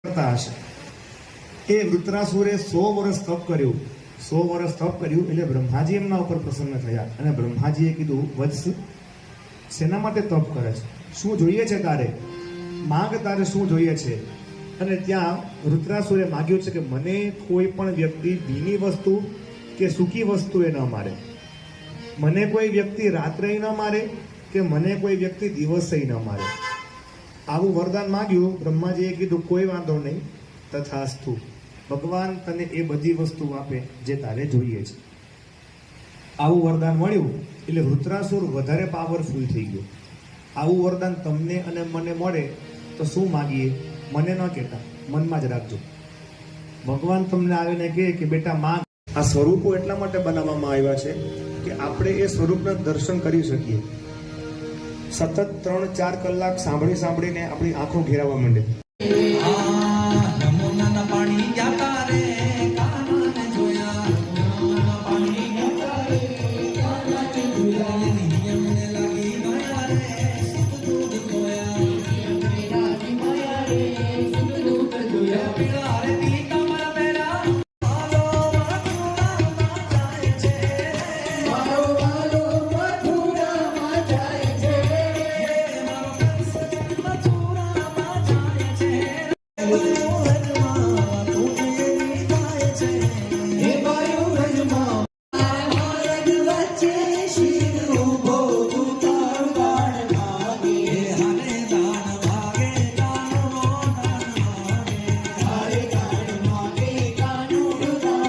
કરતા હશે કે વૃત્રાસુરે 100 વર્ષ તપ કર્યું. 100 વર્ષ તપ કર્યું એટલે બ્રહ્માજી એમના ઉપર પ્રસન્ન થયા અને બ્રહ્માજીએ કીધું, વત્સ, શેના માટે તપ કરે છે? શું જોઈએ છે તારે? માંગ, તારે શું જોઈએ છે? અને ત્યાં વૃત્રાસુરે માગ્યું છે કે મને કોઈ પણ વ્યક્તિ ભીની વસ્તુ કે સૂકી વસ્તુ એ ન મારે, મને કોઈ વ્યક્તિ રાત્રે ન મારે કે મને કોઈ વ્યક્તિ દિવસે ન મારે. આવું વરદાન માગ્યું. બ્રહ્માજીએ કીધું, કોઈ વાંધો નહીં, તથાસ્તુ, ભગવાન તને એ બધી વસ્તુ આપે જે તારે જોઈએ છે. આવું વરદાન મળ્યું એટલે વૃત્રાસુર વધારે પાવરફુલ થઈ ગયો. આવું વરદાન તમને અને મને મળે તો શું માગીએ? મને ન કહેતા, મનમાં જ રાખજો. ભગવાન તમને આવીને કહે કે બેટા માંગ. આ સ્વરૂપો એટલા માટે બનાવવામાં આવ્યા છે કે આપણે એ સ્વરૂપના દર્શન કરી શકીએ. સતત 3-4 કલાક સાંભળીને આપણી આંખો ઘેરાવા માંડે.